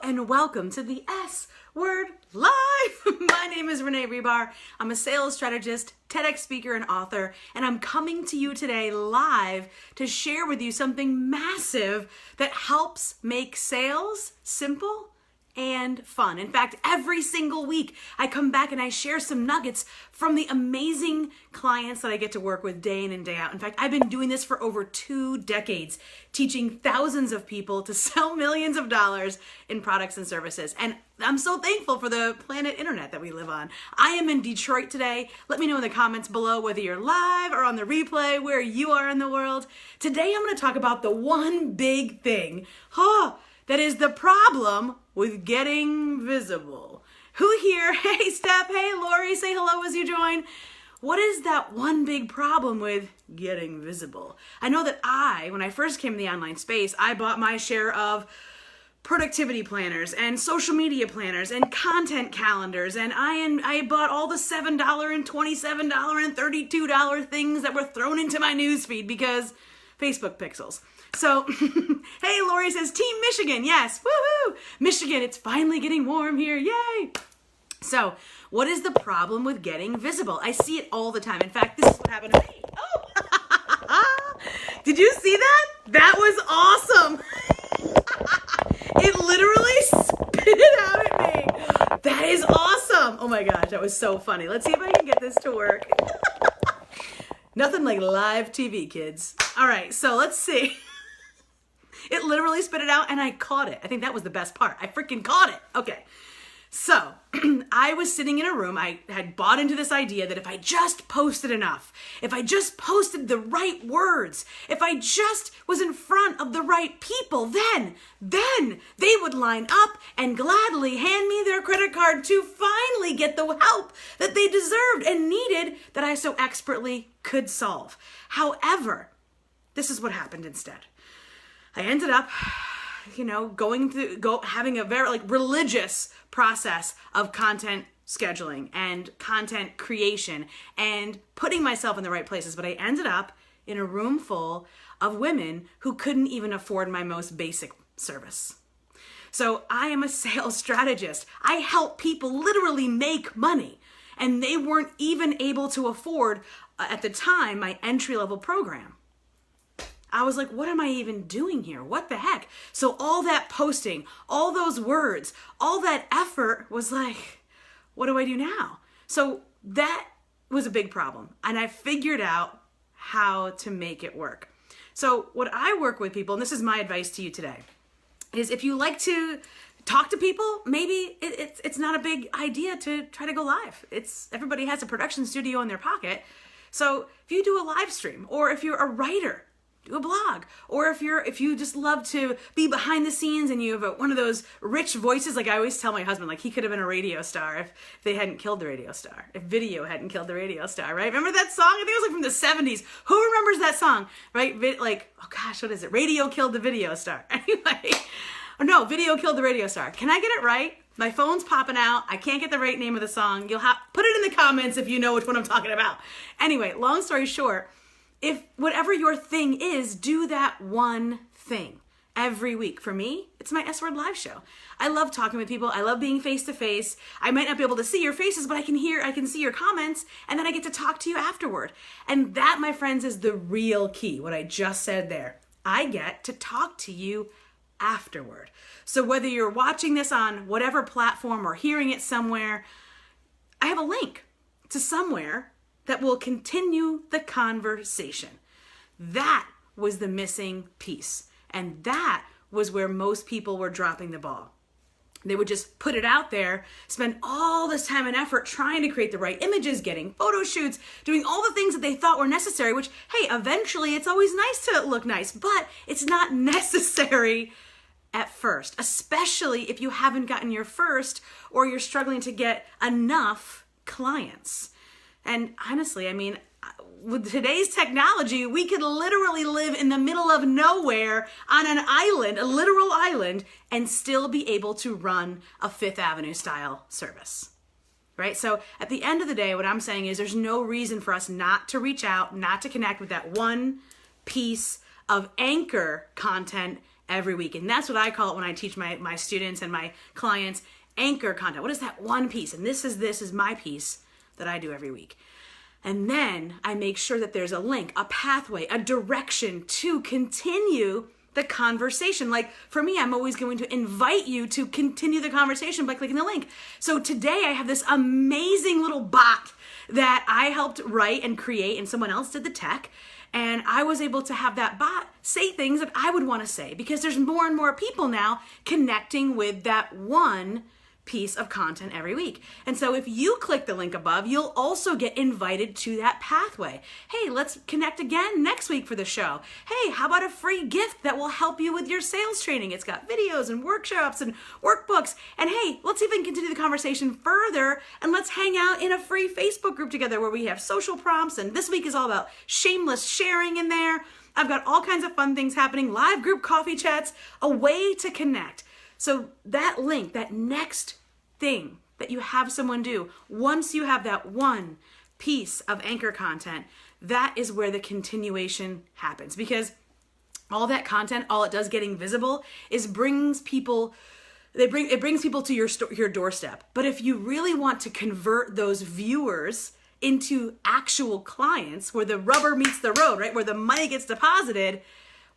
and welcome to the S Word Live. My name is Renee Hribar. I'm a sales strategist, TEDx speaker, and author, and I'm coming to you today live to share with you something massive that helps make sales simple and fun. In fact, every single week I come back and I share some nuggets from the amazing clients that I get to work with day in and day out. In fact, I've been doing this for over 2 decades, teaching thousands of people to sell millions of dollars in products and services. And I'm so thankful for the planet internet that we live on. I am in Detroit today. Let me know in the comments below whether you're live or on the replay, where you are in the world. Today I'm going to talk about the one big thing, that is the problem with getting visible. Who here? Hey, Steph. Hey, Lori. Say hello as you join. What is that one big problem with getting visible? I know that when I first came to the online space, I bought my share of productivity planners and social media planners and content calendars, and I bought all the $7 and $27 and $32 things that were thrown into my newsfeed because Facebook pixels. So, hey, Lori says, Team Michigan, yes, woohoo! Michigan, it's finally getting warm here, yay! So, what is the problem with getting visible? I see it all the time. In fact, this is what happened to me. Oh! Did you see that? That was awesome! It literally spit it out at me. That is awesome! Oh my gosh, that was so funny. Let's see if I can get this to work. Nothing like live TV, kids. All right, so let's see. It literally spit it out and I caught it. I think that was the best part. I freaking caught it. Okay. So I was sitting in a room. I had bought into this idea that if I just posted enough, if I just posted the right words, if I just was in front of the right people, then they would line up and gladly hand me their credit card to finally get the help that they deserved and needed that I so expertly could solve. However, this is what happened instead. I ended up, having a very religious process of content scheduling and content creation and putting myself in the right places. But I ended up in a room full of women who couldn't even afford my most basic service. So I am a sales strategist. I help people literally make money, and they weren't even able to afford, at the time, my entry-level program. I was like, what am I even doing here? What the heck? So all that posting, all those words, all that effort was like, what do I do now? So that was a big problem. And I figured out how to make it work. So what I work with people, and this is my advice to you today, is if you like to talk to people, maybe it's not a big idea to try to go live. Everybody has a production studio in their pocket. So if you do a live stream, or if you're a writer, do a blog, or if you just love to be behind the scenes and you have one of those rich voices, like I always tell my husband, like he could have been a radio star if they hadn't killed the radio star, if video hadn't killed the radio star, right? Remember that song? I think it was from the 70s. Who remembers that song, right? Oh gosh, what is it? Radio killed the video star. Anyway, no, video killed the radio star. Can I get it right? My phone's popping out. I can't get the right name of the song. You'll put it in the comments if you know which one I'm talking about. Anyway, long story short, if whatever your thing is, do that one thing every week. For me, it's my S Word Live show. I love talking with people. I love being face to face. I might not be able to see your faces, but I can see your comments, and then I get to talk to you afterward. And that, my friends, is the real key, what I just said there. I get to talk to you afterward. So whether you're watching this on whatever platform or hearing it somewhere, I have a link to somewhere that will continue the conversation. That was the missing piece. And that was where most people were dropping the ball. They would just put it out there, spend all this time and effort trying to create the right images, getting photo shoots, doing all the things that they thought were necessary, which, hey, eventually it's always nice to look nice, but it's not necessary at first, especially if you haven't gotten your first or you're struggling to get enough clients. And honestly, I mean, with today's technology, we could literally live in the middle of nowhere on an island, a literal island, and still be able to run a Fifth Avenue style service, right? So at the end of the day, what I'm saying is there's no reason for us not to reach out, not to connect with that one piece of anchor content every week. And that's what I call it when I teach my students and my clients, anchor content. What is that one piece? And this is my piece that I do every week. And then I make sure that there's a link, a pathway, a direction to continue the conversation. Like for me, I'm always going to invite you to continue the conversation by clicking the link. So today I have this amazing little bot that I helped write and create, and someone else did the tech. And I was able to have that bot say things that I would want to say, because there's more and more people now connecting with that one piece of content every week. And so if you click the link above, you'll also get invited to that pathway. Hey, let's connect again next week for the show. Hey, how about a free gift that will help you with your sales training? It's got videos and workshops and workbooks. And hey, let's even continue the conversation further, and let's hang out in a free Facebook group together where we have social prompts. And this week is all about shameless sharing in there. I've got all kinds of fun things happening, live group coffee chats, a way to connect. So that link, that next thing that you have someone do, once you have that one piece of anchor content, that is where the continuation happens. Because all that content, all it does getting visible is it brings people to your doorstep. But if you really want to convert those viewers into actual clients, where the rubber meets the road, right, where the money gets deposited,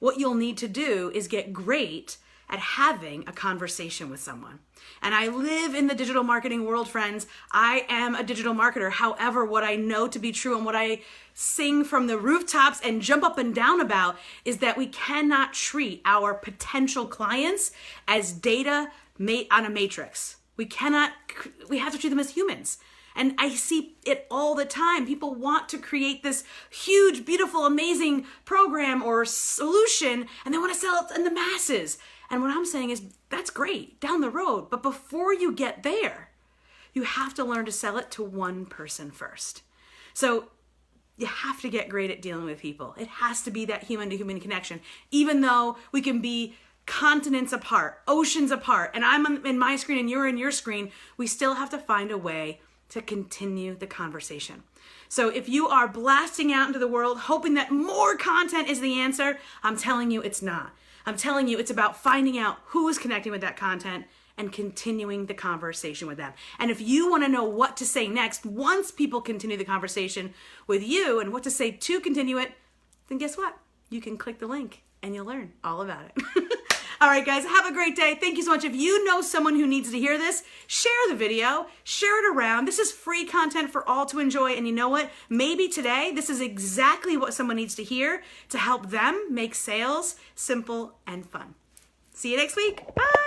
what you'll need to do is get great at having a conversation with someone. And I live in the digital marketing world, friends. I am a digital marketer. However, what I know to be true and what I sing from the rooftops and jump up and down about is that we cannot treat our potential clients as data on a matrix. We have to treat them as humans. And I see it all the time. People want to create this huge, beautiful, amazing program or solution, and they want to sell it in the masses. And what I'm saying is, that's great down the road. But before you get there, you have to learn to sell it to one person first. So you have to get great at dealing with people. It has to be that human to human connection. Even though we can be continents apart, oceans apart, and I'm in my screen and you're in your screen, we still have to find a way to continue the conversation. So if you are blasting out into the world hoping that more content is the answer, I'm telling you it's not. I'm telling you it's about finding out who is connecting with that content and continuing the conversation with them. And if you want to know what to say next, once people continue the conversation with you and what to say to continue it, then guess what? You can click the link and you'll learn all about it. All right, guys, have a great day. Thank you so much. If you know someone who needs to hear this, share the video, share it around. This is free content for all to enjoy. And you know what? Maybe today, this is exactly what someone needs to hear to help them make sales simple and fun. See you next week. Bye.